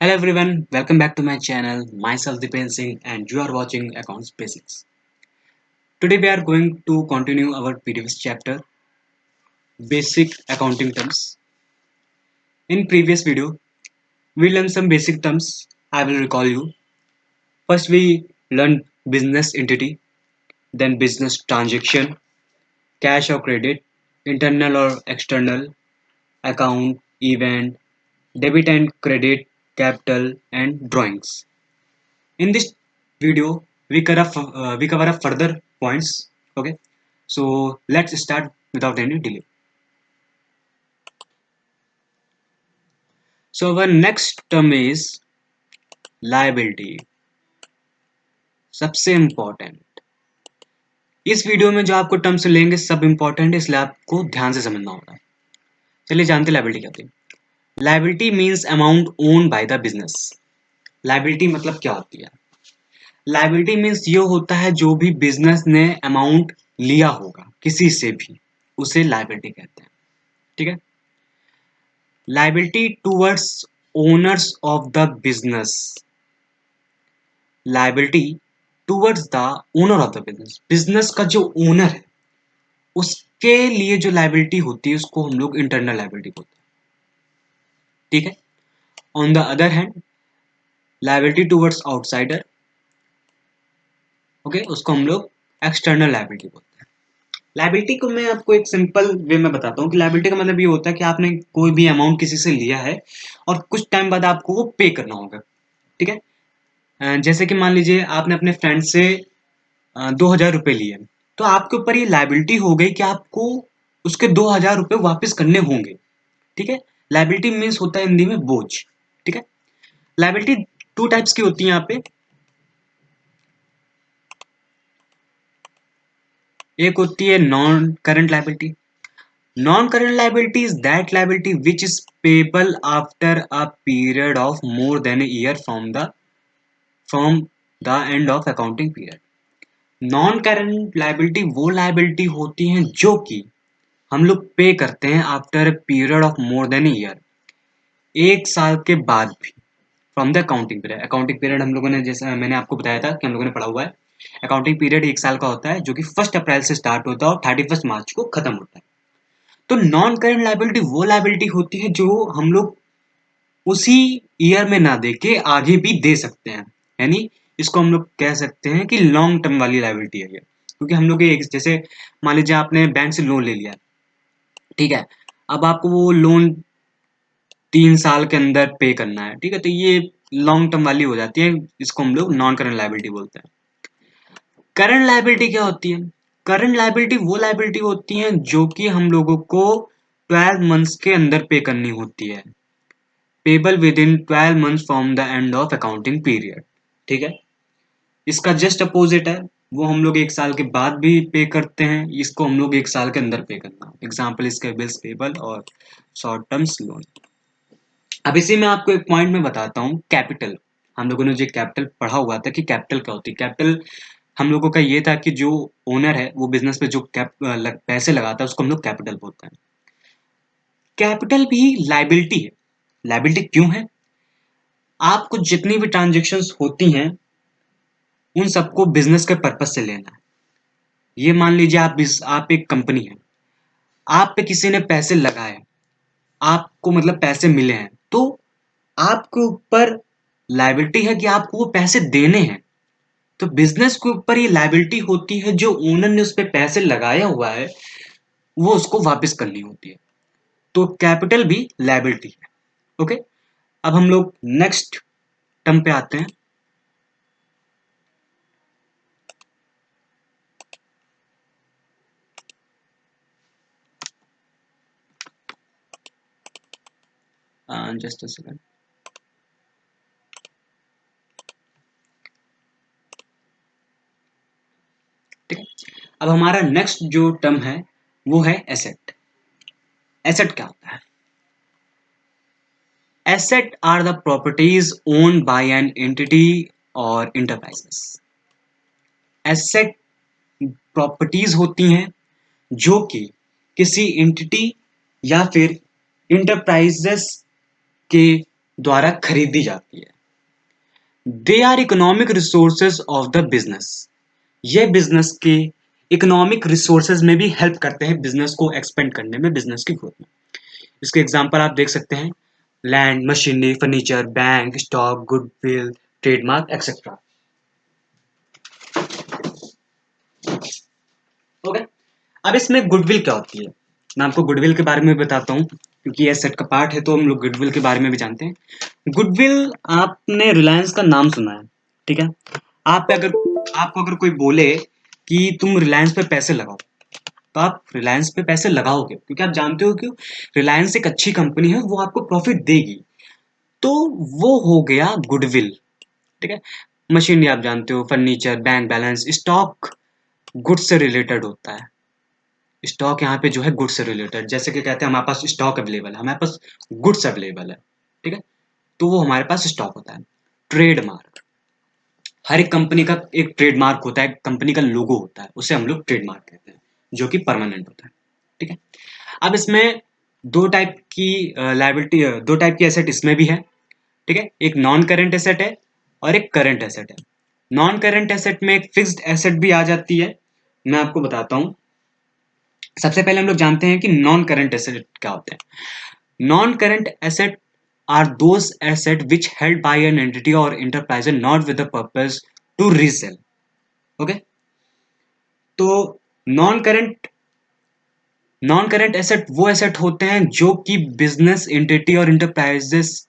Hello everyone, welcome back to my channel. Myself Dipen Singh and you are watching Accounts Basics. Today we are going to continue our previous chapter, Basic Accounting Terms. In previous video, we learned some basic terms. I will recall you. First we learned business entity, then business transaction, cash or credit, internal or external, account, event, debit and credit, capital and drawings. In this video we cover up further points. Okay, so let's start without any delay. So our next term is liability. सबसे important इस video में जो आपको terms लेंगे सब important है, इसलिए आपको ध्यान से समझना होगा. चलिए जानते लाइबिलिटी क्या होती है. Liability means amount own by the business. Liability मतलब क्या होती है? लाइबिलिटी मीन्स ये होता है जो भी बिजनेस ने अमाउंट लिया होगा किसी से भी, उसे लाइबिलिटी कहते हैं. ठीक है. Liability towards owners of the business. Liability towards the owner of the business. Business का जो ओनर है उसके लिए जो लाइबिलिटी होती है उसको हम लोग इंटरनल लाइबिलिटी बोलते हैं. ठीक है. On the other hand liability towards outsider, okay, उसको हम लोग एक्सटर्नल लाइबिलिटी बोलते हैं. लाइबिलिटी को मैं आपको एक सिंपल वे में बताता हूँ कि लाइबिलिटी का मतलब ये होता है कि आपने कोई भी अमाउंट किसी से लिया है और कुछ टाइम बाद आपको वो पे करना होगा. ठीक है. जैसे कि मान लीजिए आपने अपने फ्रेंड से 2,000 रुपये लिए, तो आपके ऊपर ये लाइबिलिटी हो गई कि आपको उसके 2,000 रुपये वापस करने होंगे. ठीक है. लाइबिलिटी मीन्स होता है हिंदी में बोझ. ठीक है. लाइबिलिटी टू टाइप्स की होती है यहाँ पे. एक होती है non current liability. Non current liability is that liability which is payable after a period of more than a year from the end of accounting period. Non current liability वो liability होती हैं जो कि हम लोग पे करते हैं after a period of more than year, एक साल के बाद भी, from the accounting period. Accounting period हम लोगों ने, जैसे मैंने आपको बताया था कि हम लोगों ने पढ़ा हुआ है, अकाउंटिंग पीरियड एक साल का होता है जो कि 1 अप्रैल से स्टार्ट होता है और 31 मार्च को खत्म होता है. तो नॉन करंट लाइबिलिटी वो लाइबिलिटी होती है जो हम लोग उसी ईयर में ना दे के आगे भी दे सकते हैं. यानी इसको हम लोग कह सकते हैं कि लॉन्ग टर्म वाली लाइबिलिटी है ये. क्योंकि हम लोग एक, जैसे मान लीजिए आपने बैंक से लोन ले लिया. ठीक है. अब आपको वो लोन 3 साल के अंदर पे करना है. ठीक है. तो ये लॉन्ग टर्म वाली हो जाती है, इसको हम लोग नॉन करंट लाइबिलिटी बोलते हैं. करंट लाइबिलिटी क्या होती है? करंट लाइबिलिटी वो लाइबिलिटी होती है जो कि हम लोगों को 12 मंथ्स के अंदर पे करनी होती है. Payable with in 12 months from the end of accounting period. ठीक है. इसका जस्ट अपोजिट है, वो हम लोग एक साल के बाद भी पे करते हैं, इसको हम लोग एक साल के अंदर पे करना. एग्जाम्पल इसके बिल्स पेबल और शॉर्ट टर्म्स लोन. अब इसी में आपको एक पॉइंट में बताता हूँ, कैपिटल. हम लोगों ने जो कैपिटल पढ़ा हुआ था कि कैपिटल क्या होती है. कैपिटल हम लोगों का ये था कि जो ओनर है वो बिजनेस पे जो पैसे लगाता है उसको हम लोग कैपिटल बोलते हैं. कैपिटल भी लाइबिलिटी है. लाइबिलिटी क्यों है? आपको जितनी भी ट्रांजेक्शन्स होती हैं उन सबको बिजनेस के पर्पज से लेना है. ये मान लीजिए आप एक कंपनी है, आप पे किसी ने पैसे लगाए, आपको मतलब पैसे मिले हैं, तो आपके ऊपर लाइबिलिटी है कि आपको वो पैसे देने हैं. तो बिजनेस के ऊपर ये लाइबिलिटी होती है, जो ओनर ने उस पे पैसे लगाया हुआ है वो उसको वापस करनी होती है. तो कैपिटल भी लाइबिलिटी है. ओके. अब हम लोग नेक्स्ट टर्म पे आते हैं. Just a second. ठीक है. अब हमारा नेक्स्ट जो टर्म है वो है एसेट. एसेट क्या होता है? Asset are the properties owned by an entity और इंटरप्राइजेस. एसेट प्रॉपर्टीज होती हैं जो कि किसी एंटिटी या फिर इंटरप्राइजेस के द्वारा खरीदी जाती है। They are economic resources of the business. ये बिजनेस के इकोनॉमिक रिसोर्सेज में भी हेल्प करते हैं बिजनेस को एक्सपेंड करने में, बिजनेस की ग्रोथ में। इसके एग्जांपल आप देख सकते हैं, land, machinery, furniture, bank, stock, goodwill, trademark etcetera. Okay, अब इसमें गुडविल क्या होती है, मैं आपको गुडविल के बारे में बताता हूँ, क्योंकि ये सेट का पार्ट है तो हम लोग गुडविल के बारे में भी जानते हैं। गुडविल, आपने रिलायंस का नाम सुना है, ठीक है। आप पे अगर आपको अगर कोई बोले कि तुम रिलायंस पे पैसे लगाओ, तो आप रिलायंस पे पैसे लगाओगे क्योंकि आप जानते हो कि रिलायंस एक अच्छी कंपनी है, वो आपको प्रॉफिट देगी। तो वो हो गया गुडविल, ठीक है। मशीनरी आप जानते हो, furniture, bank balance, stock goods से रिलेटेड होता है। स्टॉक यहाँ पे जो है गुड्स से रिलेटेड, जैसे कि कहते हैं हमारे पास स्टॉक अवेलेबल है, हमारे पास गुड्स अवेलेबल है, ठीक है। तो वो हमारे पास स्टॉक होता है। ट्रेडमार्क, हर एक कंपनी का एक ट्रेडमार्क होता है, कंपनी का लोगो होता है, उसे हम लोग ट्रेडमार्क कहते हैं, जो कि परमानेंट होता है, ठीक है। अब इसमें दो टाइप की लायबिलिटी, दो टाइप की एसेट इसमें भी है, ठीक है। एक नॉन करेंट एसेट है और एक करंट एसेट है। नॉन करेंट एसेट में एक फिक्स्ड एसेट भी आ जाती है, मैं आपको बताता हूँ। सबसे पहले हम लोग जानते हैं कि नॉन करेंट एसेट क्या होते हैं। Non current asset are those asset which held by an entity or enterprise not with the purpose to resale. Okay, तो non current non current asset वो एसेट होते हैं जो कि बिजनेस एंटिटी और इंटरप्राइजेस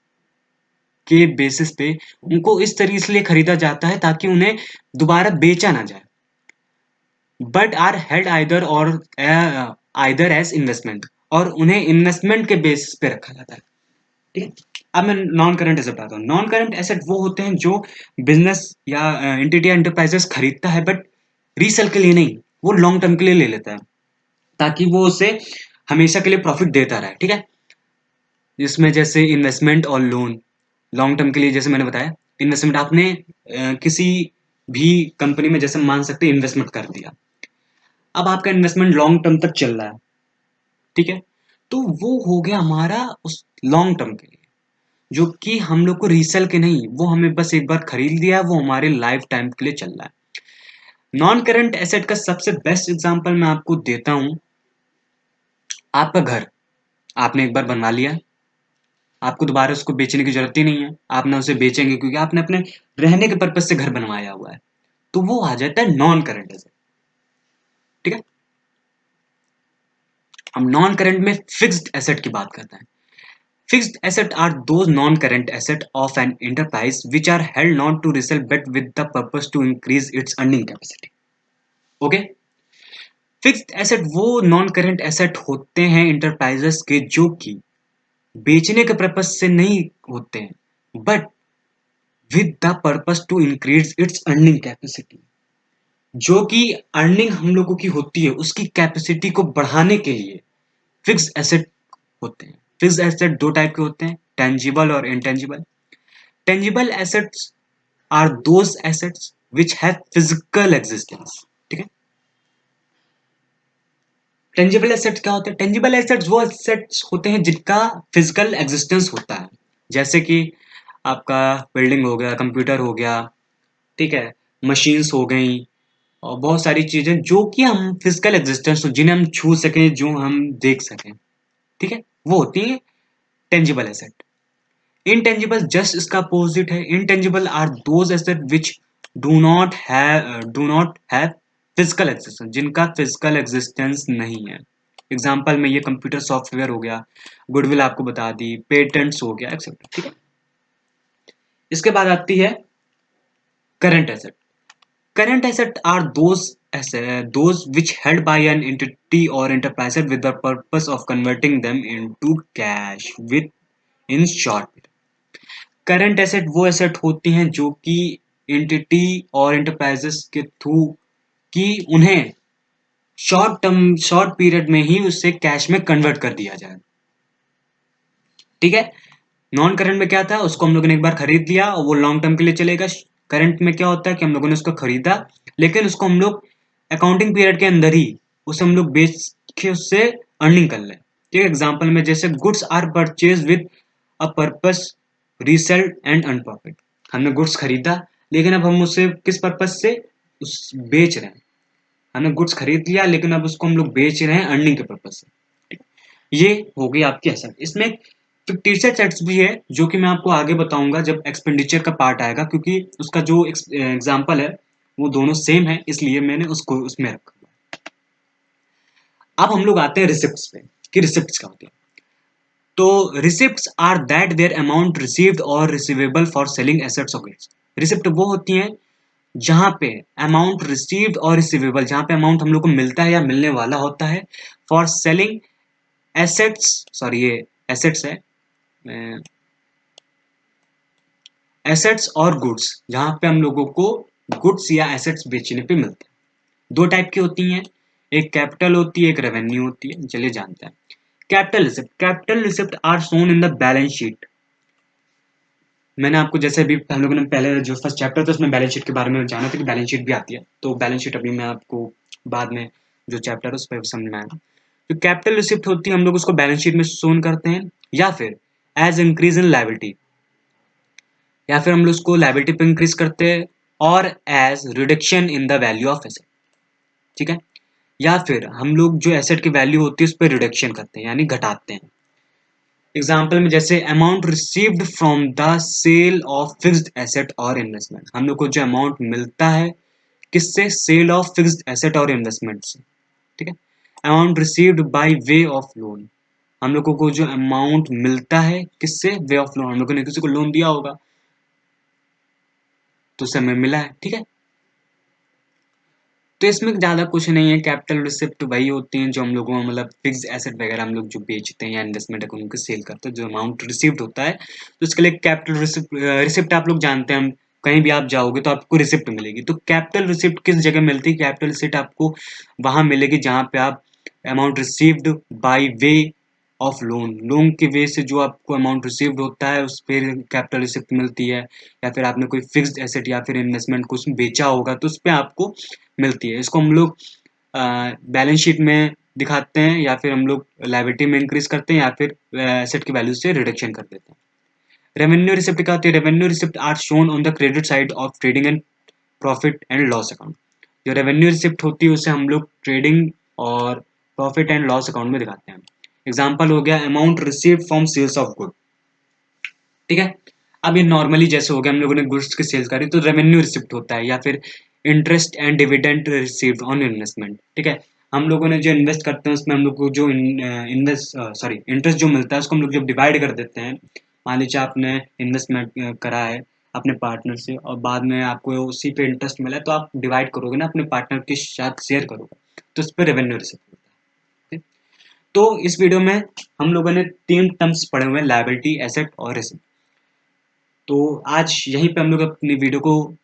के बेसिस पे उनको इस तरीके से खरीदा जाता है ताकि उन्हें दोबारा बेचा ना जाए, बट आर हेल्ड आइदर और आइदर एज इन्वेस्टमेंट, और उन्हें इन्वेस्टमेंट के बेसिस पे रखा जाता है, ठीक है। अब मैं नॉन करंट एसेट बताता हूँ। नॉन करंट एसेट वो होते हैं जो बिजनेस या एंटिटी या इंटरप्राइजेस खरीदता है, बट रीसेल के लिए नहीं, वो लॉन्ग टर्म के लिए ले लेता है ताकि वो उसे हमेशा के लिए प्रॉफिट देता रहे, ठीक है। जिसमें जैसे इन्वेस्टमेंट और लोन, लॉन्ग टर्म के लिए, जैसे मैंने बताया इन्वेस्टमेंट, आपने किसी भी कंपनी में जैसे मान सकते इन्वेस्टमेंट कर दिया, अब आपका इन्वेस्टमेंट लॉन्ग टर्म तक चल रहा है, ठीक है। तो वो हो गया हमारा उस लॉन्ग टर्म के लिए, जो कि हम लोग को रीसेल के नहीं, वो हमें बस एक बार खरीद लिया, वो हमारे लाइफ टाइम के लिए चल रहा है। नॉन करंट एसेट का सबसे बेस्ट एग्जांपल मैं आपको देता हूं, आपका घर आपने एक बार बनवा लिया, आपको दोबारा उसको बेचने की जरूरत ही नहीं है, आप ना उसे बेचेंगे क्योंकि आपने अपने रहने के पर्पज से घर बनवाया हुआ है, तो वो आ जाता है नॉन करंट एसेट, ठीक है। हम नॉन करंट में फिक्स्ड एसेट की बात करते हैं। Fixed assets are those non-current assets of an enterprise which are held not to resell but with the purpose to increase its earning capacity. Okay? Fixed asset वो non current asset होते हैं enterprises के जो कि बेचने के purpose से नहीं होते हैं, but with the purpose to increase its earning capacity, जो कि अर्निंग हम लोगों की होती है उसकी कैपेसिटी को बढ़ाने के लिए फिक्स्ड एसेट होते हैं। फिक्स्ड एसेट दो टाइप के होते हैं, टेंजिबल और intangible. Tangible assets are those assets which have physical existence, ठीक है। टेंजिबल एसेट्स क्या होते हैं? टेंजिबल एसेट्स वो एसेट्स होते हैं जिनका फिजिकल एग्जिस्टेंस होता है, जैसे कि आपका बिल्डिंग हो गया, कंप्यूटर हो गया, ठीक है, मशीन्स हो गई, और बहुत सारी चीजें जो कि हम फिजिकल एग्जिस्टेंस हो, जिन्हें हम छू सकें, जो हम देख सकें, ठीक है, वो होती है टेंजिबल एसेट। इनटेंजिबल जस्ट इसका अपोजिट है। Intangible are those asset which do not have physical existence, जिनका फिजिकल एग्जिस्टेंस नहीं है। एग्जाम्पल में ये कंप्यूटर सॉफ्टवेयर हो गया, गुडविल आपको बता दी, पेटेंट्स हो गया एक्सेट्रा, ठीक है। इसके बाद आती है current asset. Current asset are those which held by an entity or enterprise with the purpose of converting them into cash with in short। Current asset वो एसेट होती हैं जो कि एंटिटी और एंटरप्राइजेस के थ्रू कि उन्हें शॉर्ट पीरियड में ही उससे कैश में कन्वर्ट कर दिया जाए, ठीक है। नॉन करंट में क्या था, उसको हम लोगों ने एक बार खरीद लिया और वो लॉन्ग टर्म के लिए चलेगा। करंट में क्या होता है कि हम लोगों ने उसको खरीदा, लेकिन उसको हम लोग अकाउंटिंग पीरियड के अंदर ही उसे हम लोग बेच के उससे अर्निंग कर लें, ठीक है। एग्जाम्पल में जैसे goods are purchase with a purpose resaled and earn profit. हमने गुड्स खरीदा लेकिन अब हम उसे किस पर्पज से उस बेच रहे हैं। हमने गुड्स खरीद लिया लेकिन अब उसको हम लोग बेच रहे हैं अर्निंग के पर्पज से। ये हो गई आपकी एसेट। इसमें fictitious एसेट्स भी है जो कि मैं आपको आगे बताऊंगा जब एक्सपेंडिचर का पार्ट आएगा, क्योंकि उसका जो एग्जाम्पल है वो दोनों सेम है, इसलिए मैंने उसको उसमें रखा। अब हम लोग आते हैं रिसिप्ट्स पे कि रिसिप्ट्स क्या होती है। तो receipts are that their amount received और रिसीवेबल फॉर सेलिंग एसेट्स और गुड्स। रिसिप्ट वो होती हैं जहां पे अमाउंट रिसीव्ड और रिसीवेबल, जहां पे अमाउंट हम लोग को मिलता है या मिलने वाला होता है फॉर सेलिंग एसेट्स, सॉरी ये एसेट्स है, एसेट्स और गुड्स, जहां पे हम लोगों को गुड्स या एसेट्स बेचने पे मिलते हैं। दो टाइप की होती हैं, एक कैपिटल होती है, एक रेवेन्यू होती है। चलिए जानते हैं। Capital receipt, capital receipt are shown in the balance sheet. मैंने आपको जैसे अभी हम लोगों ने पहले जो फर्स्ट चैप्टर था उसमें बैलेंस शीट के बारे में जाना था कि बैलेंस शीट भी आती है, तो बैलेंस शीट अभी मैं आपको बाद में जो चैप्टर है उस पर समझ में आएगा। तो कैपिटल रिसिप्ट होती है, हम लोग उसको बैलेंस शीट में शोन करते हैं, या फिर एज इंक्रीज इन लायबिलिटी, या फिर हम लोग उसको लायबिलिटी पे इंक्रीज करते हैं, और as reduction in the value of asset. ठीक है, या फिर हम लोग जो एसेट की वैल्यू होती है उस पर रिडक्शन करते हैं यानी घटाते हैं। एग्जाम्पल में जैसे amount received from the sale of fixed asset और इन्वेस्टमेंट, हम लोग को जो अमाउंट मिलता है किससे, सेल ऑफ फिक्स्ड एसेट और इन्वेस्टमेंट से। ठीक है, amount received by way of loan, हम लोगों को जो अमाउंट मिलता है किससे, वे ऑफ लोन, हम लोगों ने किसी को लोन दिया होगा तो उसे हमें मिला है। ठीक है, तो इसमें ज़्यादा कुछ नहीं है। कैपिटल रिसिप्ट वही होती हैं जो हम लोगों को मतलब फिक्स एसेट वगैरह हम लोग जो बेचते हैं या इन्वेस्टमेंट अकाउंट को सेल करते हैं, जो अमाउंट रिसीव्ड होता है तो उसके लिए कैपिटल रिसिप्ट, रिसिप्ट आप लोग जानते हैं, हम कहीं भी आप जाओगे तो आपको रिसिप्ट मिलेगी। तो कैपिटल रिसिप्ट किस जगह मिलती है, कैपिटल रिसिप्ट आपको वहाँ मिलेगी जहाँ पे आप amount received by way of loan, loan के वे से जो आपको अमाउंट रिसीव्ड होता है उस पर कैपिटल रिसिप्ट मिलती है, या फिर आपने कोई फिक्स्ड एसेट या फिर इन्वेस्टमेंट को बेचा होगा तो उस पर आपको मिलती है। इसको हम लोग बैलेंस शीट में दिखाते हैं, या फिर हम लोग लायबिलिटी में इंक्रीज करते हैं, या फिर एसेट की वैल्यू से रिडक्शन कर देते हैं। रेवेन्यू रिसिप्ट क्या होती है, revenue receipt are shown on the credit side of trading and profit and loss account. जो रेवेन्यू रिसिप्ट होती है उसे हम लोग ट्रेडिंग और प्रॉफिट एंड लॉस अकाउंट में दिखाते हैं। एग्जाम्पल हो गया amount received from sales of good. ठीक है, अब ये नॉर्मली जैसे हो गया हम लोगों ने गुड्स की सेल्स करी तो रेवेन्यू रिसिप्ट होता है, या फिर interest and dividend received on investment. ठीक है, हम लोगों ने जो इन्वेस्ट करते हैं उसमें हम लोग को जो इन्वेस्ट सॉरी इंटरेस्ट जो मिलता है उसको हम लोग जब डिवाइड कर देते हैं, मान लीजिए आपने इन्वेस्टमेंट करा है अपने पार्टनर से और बाद में आपको उसी पे इंटरेस्ट मिला है, तो आप डिवाइड करोगे ना अपने पार्टनर के साथ शेयर करोगे, तो उस पर रेवेन्यू रिसिप्ट होता है। तो इस वीडियो में हम लोगों ने तीन टर्म्स पढ़े हुए हैं, लायबिलिटी, एसेट और रिसिप्ट। तो आज यहीं पे हम लोग अपनी वीडियो को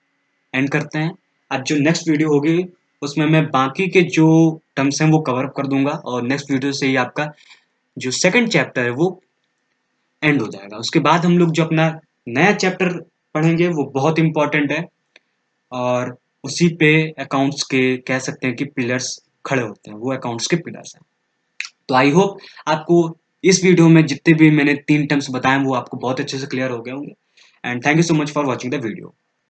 एंड करते हैं। अब जो नेक्स्ट वीडियो होगी उसमें मैं बाकी के जो टर्म्स हैं वो कवर अप कर दूंगा, और नेक्स्ट वीडियो से ही आपका जो सेकंड चैप्टर है वो एंड हो जाएगा। उसके बाद हम लोग जो अपना नया चैप्टर पढ़ेंगे वो बहुत इंपॉर्टेंट है, और उसी पे अकाउंट्स के कह सकते हैं कि पिलर्स खड़े होते हैं, वो अकाउंट्स के पिलर्स हैं। तो आई होप आपको इस वीडियो में जितने भी मैंने तीन टर्म्स बताए वो आपको बहुत अच्छे से क्लियर हो गए होंगे। And thank you so much for watching the video.